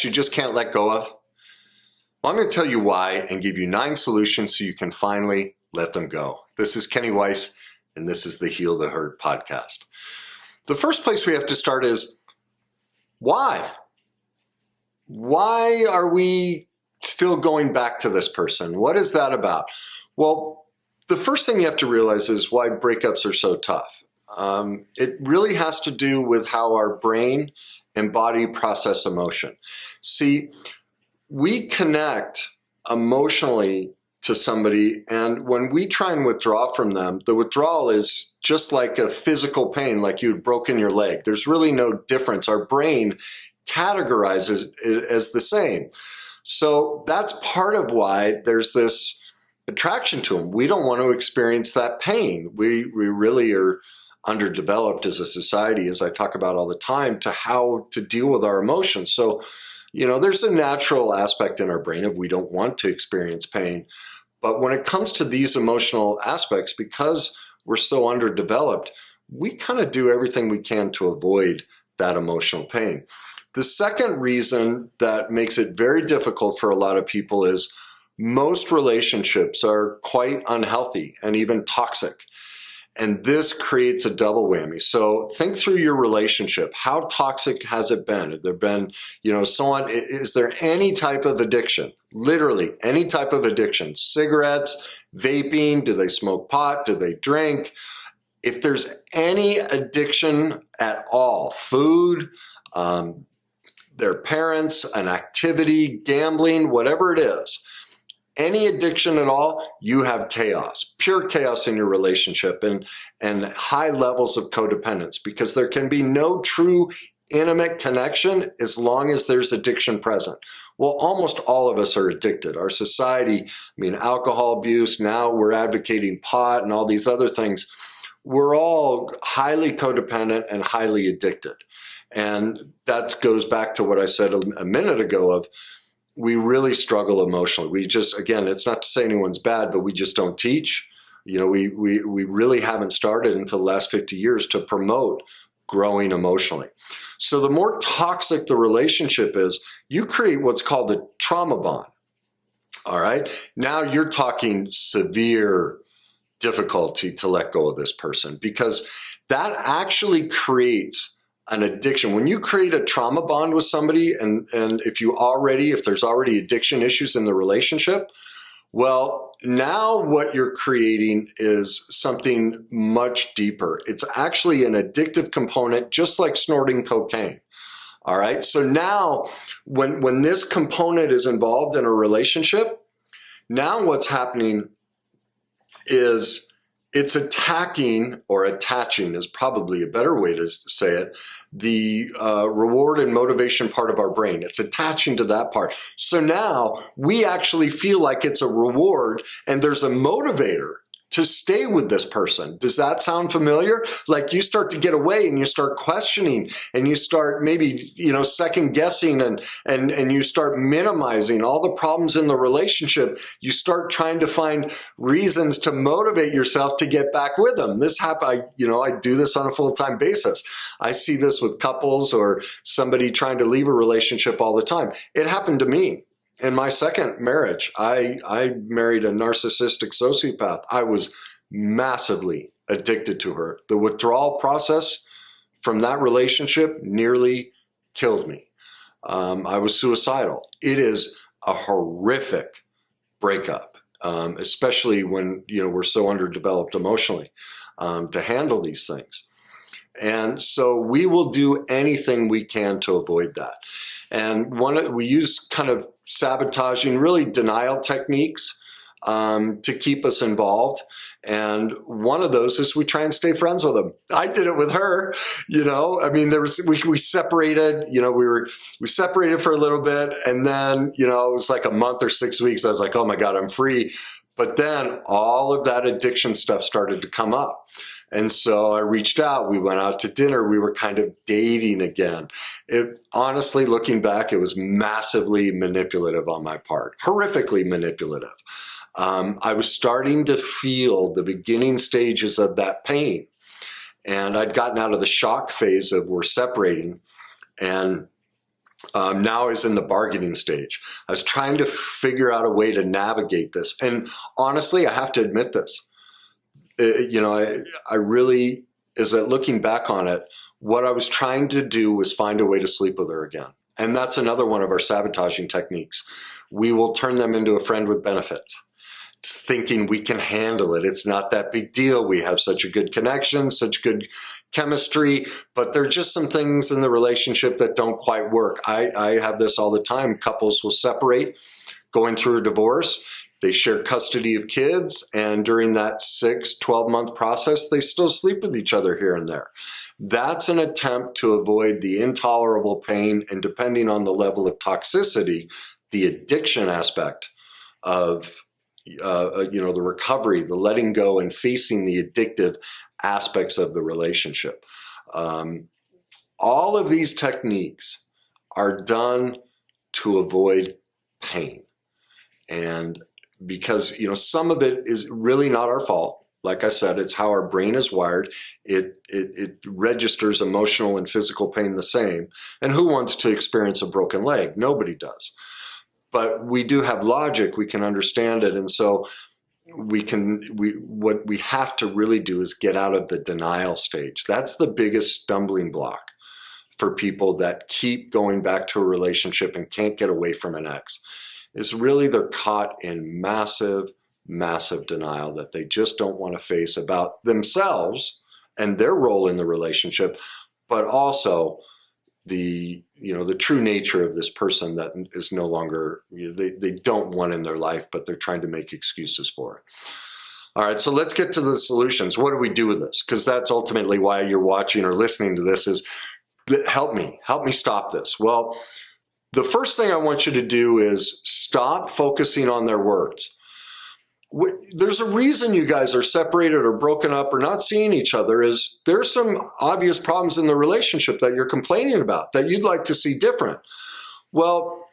you just can't let go of? Well, I'm going to tell you why and give you 9 solutions so you can finally let them go. This is Kenny Weiss, and this is the Heal the Hurt podcast. The first place we have to start is why? Why are we still going back to this person? What is that about? Well, the first thing you have to realize is why breakups are so tough. It really has to do with how our brain and body process emotion. See, we connect emotionally to somebody, and when we try and withdraw from them, the withdrawal is just like a physical pain, like you'd broken your leg. There's really no difference. Our brain categorizes it as the same. So that's part of why there's this attraction to them. We don't want to experience that pain. We really are underdeveloped as a society, as I talk about all the time, to how to deal with our emotions. So, there's a natural aspect in our brain of we don't want to experience pain. But when it comes to these emotional aspects, because we're so underdeveloped, we kind of do everything we can to avoid that emotional pain. The second reason that makes it very difficult for a lot of people is most relationships are quite unhealthy and even toxic. And this creates a double whammy. So think through your relationship. How toxic has it been? Have there been, so on? Is there any type of addiction? Literally any type of addiction? Cigarettes, vaping, do they smoke pot? Do they drink? If there's any addiction at all, food, their parents, an activity, gambling, whatever it is, any addiction at all, you have chaos, pure chaos in your relationship and high levels of codependence, because there can be no true intimate connection as long as there's addiction present. Well, almost all of us are addicted. Our society, alcohol abuse, now we're advocating pot and all these other things. We're all highly codependent and highly addicted. And that goes back to what I said a minute ago of, we really struggle emotionally. We just, again, it's not to say anyone's bad, but we just don't teach. We really haven't started until the last 50 years to promote growing emotionally. So the more toxic the relationship is, you create what's called the trauma bond. All right. Now you're talking severe difficulty to let go of this person, because that actually creates an addiction. When you create a trauma bond with somebody, and if there's already addiction issues in the relationship, well, now what you're creating is something much deeper. It's actually an addictive component, just like snorting cocaine. All right. So now when this component is involved in a relationship, now what's happening is it's attacking, or attaching is probably a better way to say it, the reward and motivation part of our brain. It's attaching to that part. So now we actually feel like it's a reward and there's a motivator to stay with this person. Does that sound familiar? Like you start to get away and you start questioning and you start maybe, second guessing and you start minimizing all the problems in the relationship. You start trying to find reasons to motivate yourself to get back with them. This happens, I do this on a full-time basis. I see this with couples or somebody trying to leave a relationship all the time. It happened to me. In my second marriage, I married a narcissistic sociopath. I was massively addicted to her. The withdrawal process from that relationship nearly killed me. I was suicidal. It is a horrific breakup, especially when we're so underdeveloped emotionally to handle these things. And so we will do anything we can to avoid that. And we use kind of sabotaging, really denial techniques to keep us involved. And one of those is we try and stay friends with them. I did it with her, we separated, we separated for a little bit. And then, it was like a month or 6 weeks. I was like, oh my God, I'm free. But then all of that addiction stuff started to come up. And so I reached out, we went out to dinner, we were kind of dating again. Honestly, looking back, it was massively manipulative on my part, horrifically manipulative. I was starting to feel the beginning stages of that pain. And I'd gotten out of the shock phase of we're separating. And now is in the bargaining stage. I was trying to figure out a way to navigate this. And honestly, I have to admit this. I really, is that looking back on it, what I was trying to do was find a way to sleep with her again. And that's another one of our sabotaging techniques. We will turn them into a friend with benefits. It's thinking we can handle it. It's not that big deal. We have such a good connection, such good chemistry, but there are just some things in the relationship that don't quite work. I have this all the time. Couples will separate, going through a divorce. They share custody of kids, and during that 12-month process, they still sleep with each other here and there. That's an attempt to avoid the intolerable pain, and depending on the level of toxicity, the addiction aspect of the recovery, the letting go and facing the addictive aspects of the relationship. All of these techniques are done to avoid pain. And because, some of it is really not our fault. Like I said, it's how our brain is wired. It registers emotional and physical pain the same. And who wants to experience a broken leg? Nobody does. But we do have logic. We can understand it. And so what we have to really do is get out of the denial stage. That's the biggest stumbling block for people that keep going back to a relationship and can't get away from an ex. Is really they're caught in massive, massive denial that they just don't want to face about themselves and their role in the relationship, but also the true nature of this person that is no longer, they don't want in their life, but they're trying to make excuses for it. All right, so let's get to the solutions. What do we do with this? Because that's ultimately why you're watching or listening to this, is help me stop this. Well, the first thing I want you to do is stop focusing on their words. There's a reason you guys are separated or broken up or not seeing each other. Is there's some obvious problems in the relationship that you're complaining about that you'd like to see different. Well,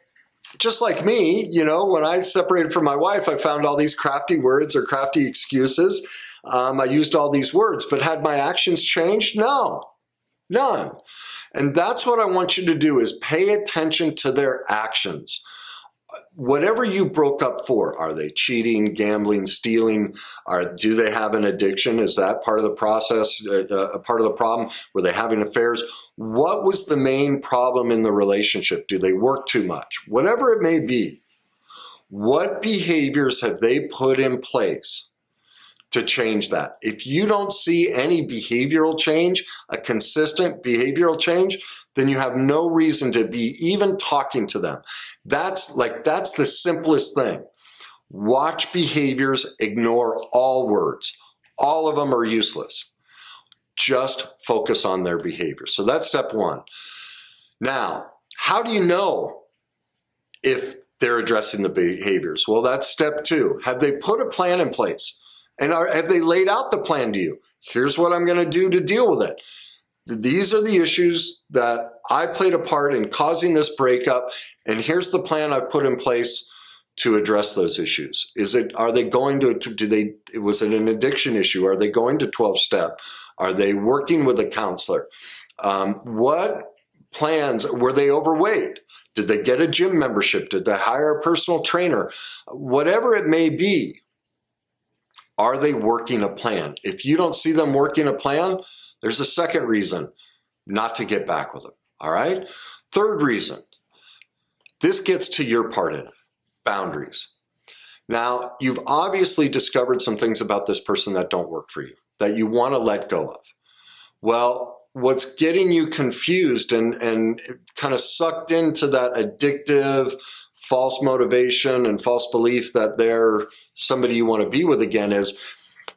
just like me, when I separated from my wife, I found all these crafty words or crafty excuses. I used all these words, but had my actions changed? No, none. And that's what I want you to do, is pay attention to their actions. Whatever you broke up for, are they cheating, gambling, stealing? Do they have an addiction? Is that part of the process, a part of the problem? Were they having affairs? What was the main problem in the relationship? Do they work too much? Whatever it may be, what behaviors have they put in place to change that? If you don't see any behavioral change, a consistent behavioral change, then you have no reason to be even talking to them. That's the simplest thing. Watch behaviors, ignore all words. All of them are useless. Just focus on their behavior. So that's step one. Now, how do you know if they're addressing the behaviors? Well, that's step two. Have they put a plan in place? And have they laid out the plan to you? Here's what I'm going to do to deal with it. These are the issues that I played a part in causing this breakup, and here's the plan I've put in place to address those issues. Was it an addiction issue? Are they going to 12-step? Are they working with a counselor? What plans? Were they overweight? Did they get a gym membership? Did they hire a personal trainer? Whatever it may be, are they working a plan? If you don't see them working a plan, there's a second reason not to get back with them, all right? Third reason, this gets to your part in it, boundaries. Now, you've obviously discovered some things about this person that don't work for you, that you want to let go of. Well, what's getting you confused and kind of sucked into that addictive, false motivation and false belief that they're somebody you want to be with again is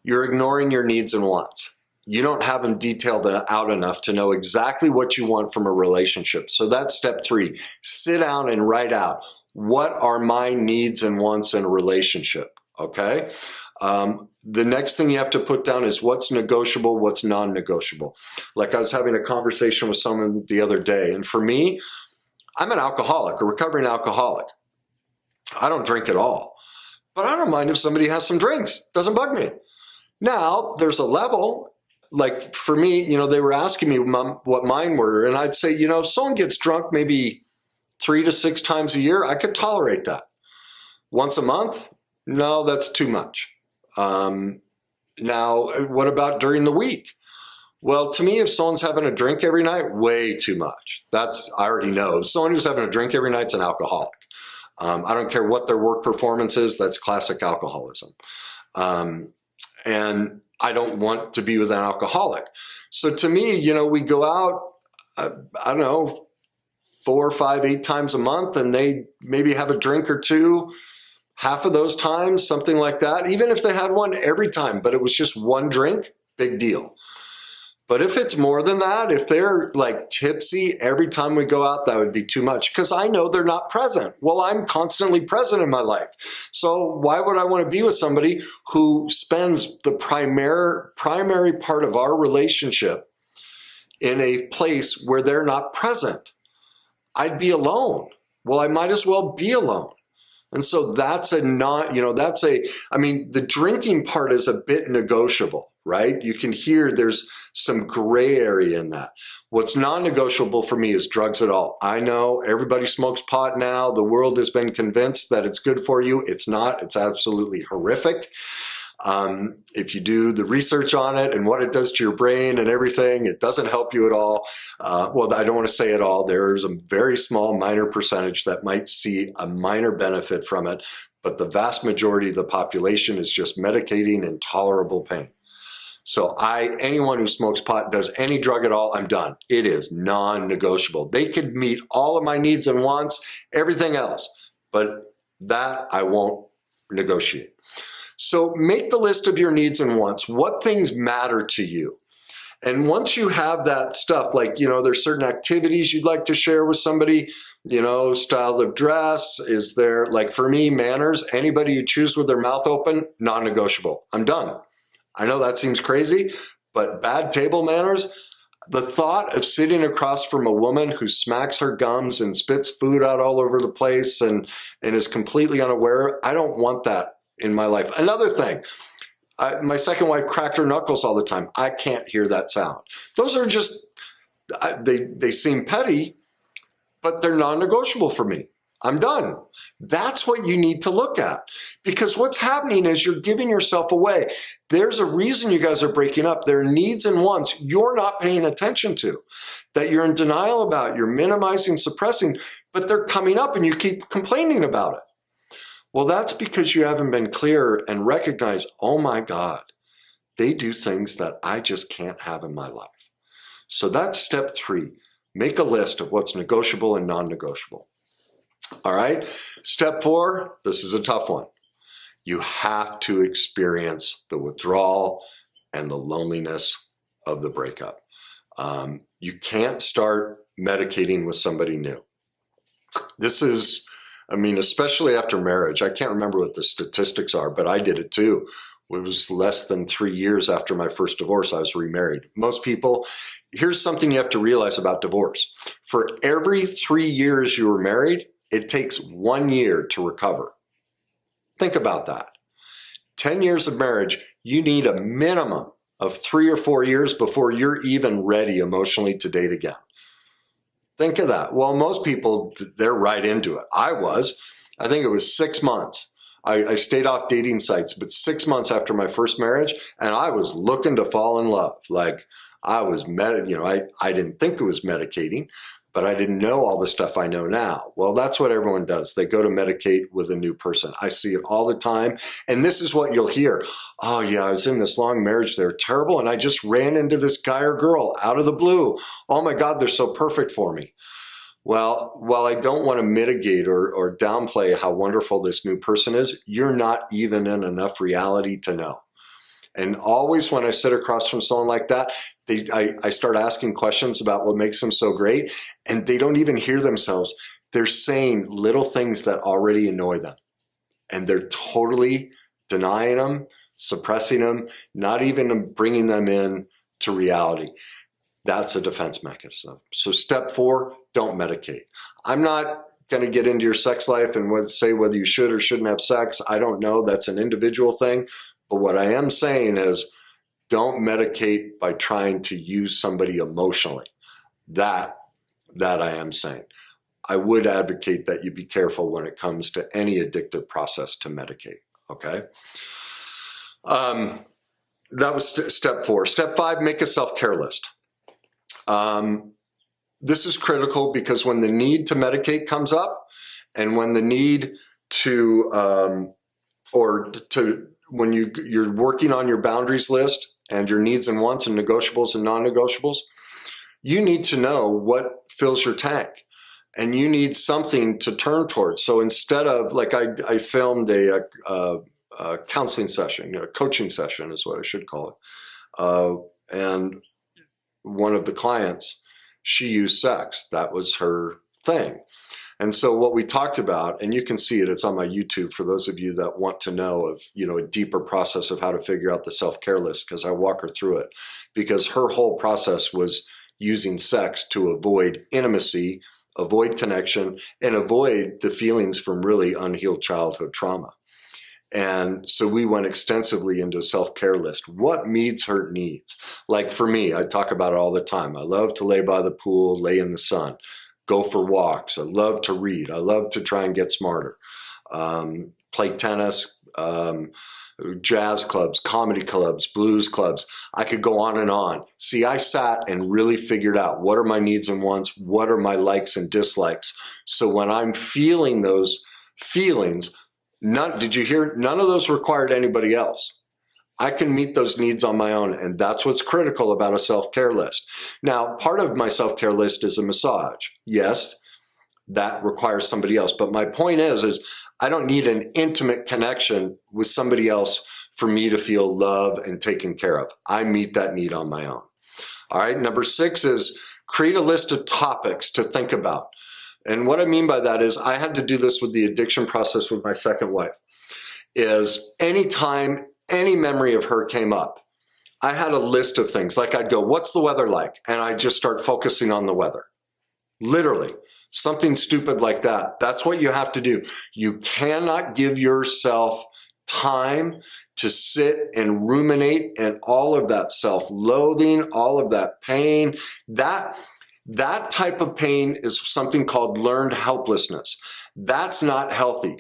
you're ignoring your needs and wants. You don't have them detailed out enough to know exactly what you want from a relationship. So that's step three. Sit down and write out, what are my needs and wants in a relationship, okay? The next thing you have to put down is what's negotiable, what's non-negotiable. Like I was having a conversation with someone the other day, and for me, I'm an alcoholic, a recovering alcoholic. I don't drink at all, but I don't mind if somebody has some drinks. Doesn't bug me. Now, there's a level. Like for me, they were asking me what mine were, and I'd say, if someone gets drunk maybe 3 to 6 times a year, I could tolerate that. Once a month? No, that's too much. Now, what about during the week? Well, to me, if someone's having a drink every night, way too much. I already know. Someone who's having a drink every night's an alcoholic. I don't care what their work performance is, that's classic alcoholism. And I don't want to be with an alcoholic. So to me, we go out, I don't know, 4, 5, 8 times a month, and they maybe have a drink or two, half of those times, something like that. Even if they had one every time, but it was just one drink, big deal. But if it's more than that, if they're like tipsy every time we go out, that would be too much because I know they're not present. Well, I'm constantly present in my life. So why would I want to be with somebody who spends the primary part of our relationship in a place where they're not present? I'd be alone. Well, I might as well be alone. And so the drinking part is a bit negotiable, right? You can hear there's some gray area in that. What's non-negotiable for me is drugs at all. I know everybody smokes pot now. The world has been convinced that it's good for you. It's not. It's absolutely horrific. If you do the research on it and what it does to your brain and everything, it doesn't help you at all. Well, I don't want to say at all. There's a very small minor percentage that might see a minor benefit from it, but the vast majority of the population is just medicating intolerable pain. So anyone who smokes pot, does any drug at all, I'm done. It is non-negotiable. They could meet all of my needs and wants, everything else, but that I won't negotiate. So make the list of your needs and wants. What things matter to you? And once you have that stuff, like, there's certain activities you'd like to share with somebody, style of dress, is there, like for me, manners, anybody you choose with their mouth open, non-negotiable. I'm done. I know that seems crazy, but bad table manners, the thought of sitting across from a woman who smacks her gums and spits food out all over the place and is completely unaware, I don't want that in my life. Another thing, my second wife cracked her knuckles all the time. I can't hear that sound. Those are just, they seem petty, but they're non-negotiable for me. I'm done. That's what you need to look at, because what's happening is you're giving yourself away. There's a reason you guys are breaking up. There are needs and wants you're not paying attention to, that you're in denial about, you're minimizing, suppressing, but they're coming up and you keep complaining about it. Well, that's because you haven't been clear and recognized, oh my God, they do things that I just can't have in my life. So that's step 3. Make a list of what's negotiable and non-negotiable. All right. Step 4, this is a tough one. You have to experience the withdrawal and the loneliness of the breakup. You can't start medicating with somebody new. This is, especially after marriage. I can't remember what the statistics are, but I did it too. It was less than 3 years after my first divorce, I was remarried. Most people, here's something you have to realize about divorce. For every 3 years you were married, it takes 1 year to recover. Think about that. 10 years of marriage, you need a minimum of 3 or 4 years before you're even ready emotionally to date again. Think of that. Well, most people, they're right into it. I think it was 6 months. I stayed off dating sites, but 6 months after my first marriage, and I was looking to fall in love. Like I was, I didn't think it was medicating, but I didn't know all the stuff I know now. Well, that's what everyone does. They go to medicate with a new person. I see it all the time. And this is what you'll hear. Oh yeah, I was in this long marriage. They're terrible. And I just ran into this guy or girl out of the blue. Oh my God, they're so perfect for me. Well, while I don't want to mitigate or downplay how wonderful this new person is, you're not even in enough reality to know. And always when I sit across from someone like that, I start asking questions about what makes them so great, and they don't even hear themselves. They're saying little things that already annoy them, and they're totally denying them, suppressing them, not even bringing them in to reality. That's a defense mechanism. So step 4, don't medicate. I'm not going to get into your sex life and say whether you should or shouldn't have sex. I don't know. That's an individual thing. But what I am saying is don't medicate by trying to use somebody emotionally. That I am saying. I would advocate that you be careful when it comes to any addictive process to medicate, okay? That was step 4. Step 5, make a self-care list. This is critical because when the need to medicate comes up, and when the need to, when you're working on your boundaries list and your needs and wants and negotiables and non-negotiables, you need to know what fills your tank, and you need something to turn towards. So instead of, like, I filmed a counseling session, a coaching session is what I should call it. And one of the clients, she used sex. That was her thing. And so what we talked about, and you can see it, it's on my YouTube for those of you that want to know of, a deeper process of how to figure out the self-care list, because I walk her through it. Because her whole process was using sex to avoid intimacy, avoid connection, and avoid the feelings from really unhealed childhood trauma. And so we went extensively into a self-care list. What meets her needs? Like for me, I talk about it all the time. I love to lay by the pool, lay in the sun, go for walks. I love to read. I love to try and get smarter. Play tennis, jazz clubs, comedy clubs, blues clubs. I could go on and on. See, I sat and really figured out what are my needs and wants, what are my likes and dislikes. So when I'm feeling those feelings, did you hear? None of those required anybody else. I can meet those needs on my own, and that's what's critical about a self-care list. Now, part of my self-care list is a massage. Yes, that requires somebody else. But my point is I don't need an intimate connection with somebody else for me to feel loved and taken care of. I meet that need on my own. All right, number 6 is create a list of topics to think about. And what I mean by that is I had to do this with the addiction process with my second wife, is anytime any memory of her came up, I had a list of things. Like I'd go, what's the weather like? And I'd just start focusing on the weather. Literally, something stupid like that. That's what you have to do. You cannot give yourself time to sit and ruminate and all of that self-loathing, all of that pain. That type of pain is something called learned helplessness. That's not healthy.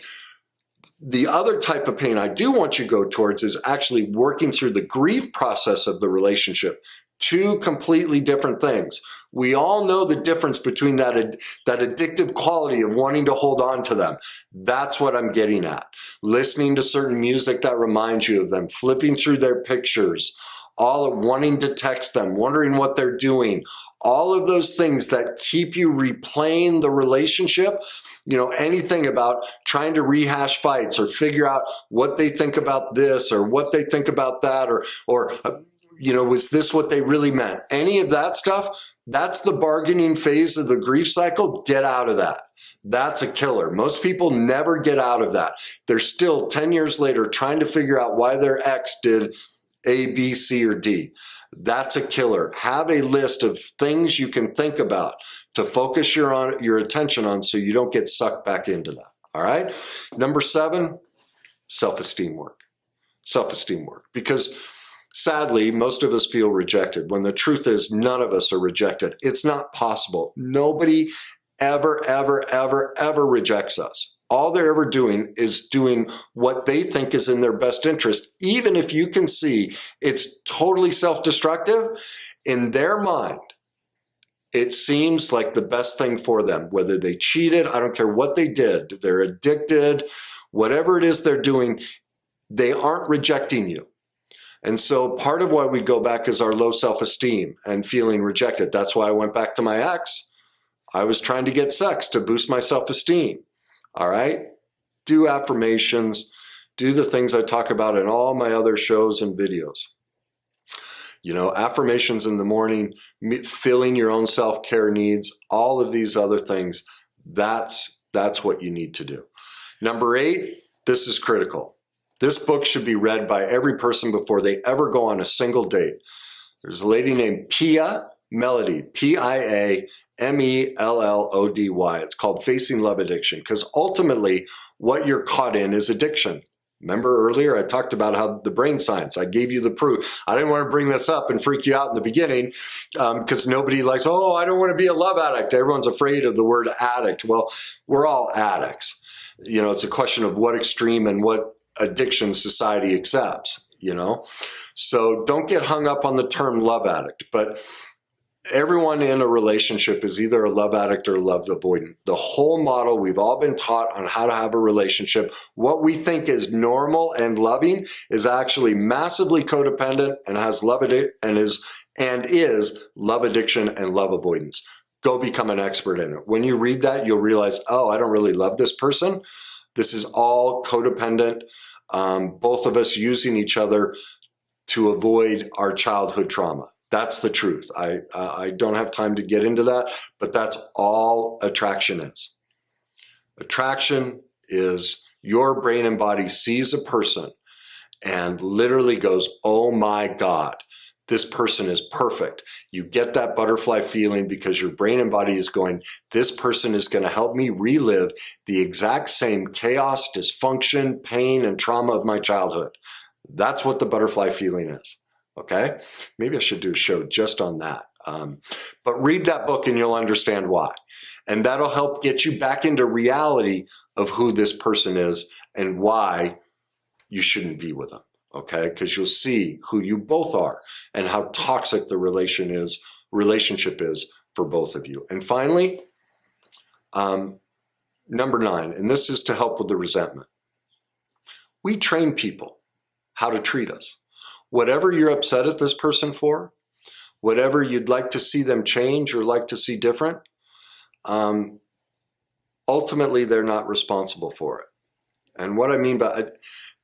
The other type of pain I do want you to go towards is actually working through the grief process of the relationship. 2 completely different things. We all know the difference between that addictive quality of wanting to hold on to them. That's what I'm getting at. Listening to certain music that reminds you of them, flipping through their pictures, all of wanting to text them, wondering what they're doing, all of those things that keep you replaying the relationship. Anything about trying to rehash fights or figure out what they think about this or what they think about that, or was this what they really meant? Any of that stuff, that's the bargaining phase of the grief cycle. Get out of that. That's a killer. Most people never get out of that. They're still 10 years later trying to figure out why their ex did A, B, C, or D. That's a killer. Have a list of things you can think about to focus your attention on so you don't get sucked back into that. All right? Number 7, self-esteem work. Self-esteem work. Because sadly, most of us feel rejected when the truth is none of us are rejected. It's not possible. Nobody ever, ever, ever, ever rejects us. All they're ever doing is doing what they think is in their best interest. Even if you can see it's totally self-destructive, in their mind, it seems like the best thing for them. Whether they cheated, I don't care what they did, they're addicted, whatever it is they're doing, they aren't rejecting you. And so part of why we go back is our low self-esteem and feeling rejected. That's why I went back to my ex. I was trying to get sex to boost my self-esteem. All right? Do affirmations. Do the things I talk about in all my other shows and videos. Affirmations in the morning, filling your own self-care needs, all of these other things. That's what you need to do. Number 8, this is critical. This book should be read by every person before they ever go on a single date. There's a lady named Pia Mellody, P-I-A Mellody. It's called Facing Love Addiction, because ultimately what you're caught in is addiction. Remember earlier I talked about how the brain science, I gave you the proof. I didn't want to bring this up and freak you out in the beginning because nobody likes, oh, I don't want to be a love addict. Everyone's afraid of the word addict. Well, we're all addicts. You know, it's a question of what extreme and what addiction society accepts, you know? So don't get hung up on the term love addict, but everyone in a relationship is either a love addict or love avoidant. The whole model, we've all been taught on how to have a relationship. What we think is normal and loving is actually massively codependent and has love addiction and is love addiction and love avoidance. Go become an expert in it. When you read that, you'll realize, oh, I don't really love this person. This is all codependent. Both of us using each other to avoid our childhood trauma. That's the truth. I don't have time to get into that, but that's all attraction is. Attraction is your brain and body sees a person and literally goes, oh my God, this person is perfect. You get that butterfly feeling because your brain and body is going, this person is going to help me relive the exact same chaos, dysfunction, pain, and trauma of my childhood. That's what the butterfly feeling is. Okay, maybe I should do a show just on that. But read that book and you'll understand why. And that'll help get you back into reality of who this person is and why you shouldn't be with them. Okay, because you'll see who you both are and how toxic the relationship is for both of you. And finally, number 9, and this is to help with the resentment. We train people how to treat us. Whatever you're upset at this person for, whatever you'd like to see them change or like to see different, ultimately they're not responsible for it. And what I mean by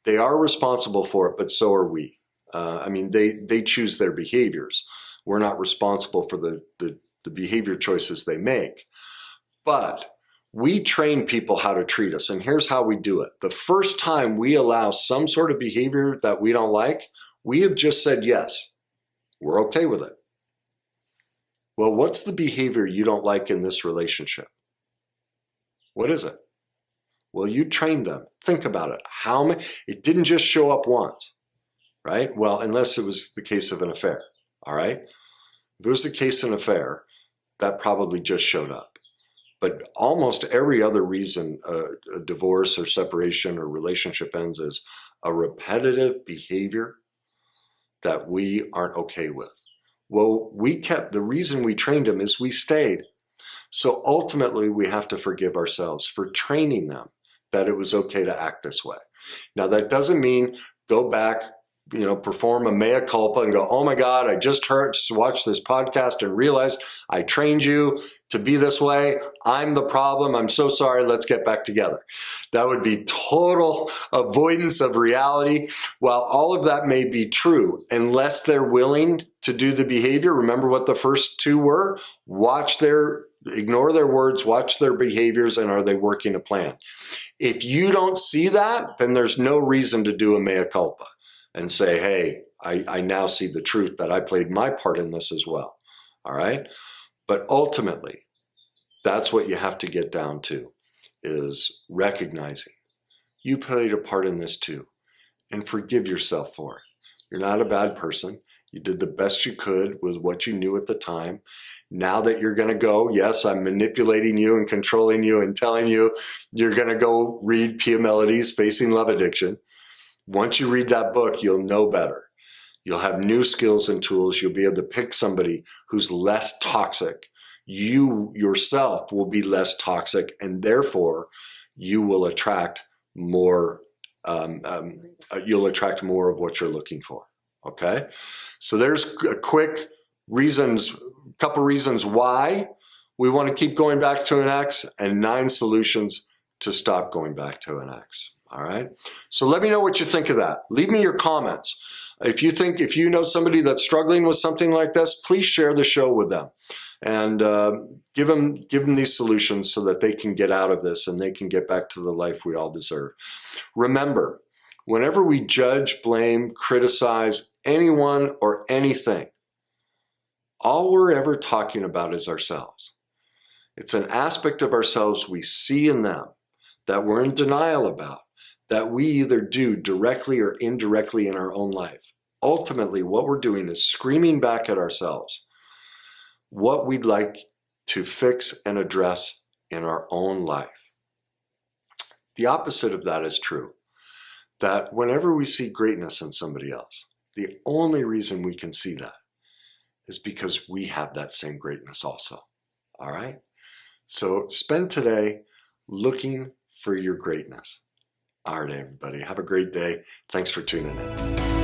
they are responsible for it, but so are we. I mean, they choose their behaviors. We're not responsible for the behavior choices they make. But we train people how to treat us, and here's how we do it. The first time we allow some sort of behavior that we don't like, we have just said yes. We're okay with it. Well, what's the behavior you don't like in this relationship? What is it? Well, you trained them. Think about it. How many? It didn't just show up once, right? Well, unless it was the case of an affair, all right? If it was the case of an affair, that probably just showed up. But almost every other reason a divorce or separation or relationship ends is a repetitive behavior that we aren't okay with. Well, the reason we trained them is we stayed. So ultimately, we have to forgive ourselves for training them that it was okay to act this way. Now, that doesn't mean go back, perform a mea culpa and go, oh my God, I just watched this podcast and realized I trained you to be this way. I'm the problem. I'm so sorry. Let's get back together. That would be total avoidance of reality. While all of that may be true, unless they're willing to do the behavior, remember what the first 2 were? Ignore their words, watch their behaviors, and are they working a plan? If you don't see that, then there's no reason to do a mea culpa and say, hey, I now see the truth that I played my part in this as well. All right? But ultimately, that's what you have to get down to, is recognizing you played a part in this too, and forgive yourself for it. You're not a bad person. You did the best you could with what you knew at the time. Now that you're going to go, yes, I'm manipulating you and controlling you and telling you you're going to go read Pia Melody's Facing Love Addiction. Once you read that book, you'll know better. You'll have new skills and tools. You'll be able to pick somebody who's less toxic. You yourself will be less toxic, and therefore you will attract more. You'll attract more of what you're looking for. Okay, so there's a quick couple reasons why we want to keep going back to an ex, and 9 solutions to stop going back to an ex. All right. So let me know what you think of that. Leave me your comments. If you know somebody that's struggling with something like this, please share the show with them and give them these solutions so that they can get out of this and they can get back to the life we all deserve. Remember, whenever we judge, blame, criticize anyone or anything, all we're ever talking about is ourselves. It's an aspect of ourselves we see in them that we're in denial about, that we either do directly or indirectly in our own life, ultimately what we're doing is screaming back at ourselves what we'd like to fix and address in our own life. The opposite of that is true, that whenever we see greatness in somebody else, the only reason we can see that is because we have that same greatness also. All right? So spend today looking for your greatness. All right, everybody. Have a great day. Thanks for tuning in.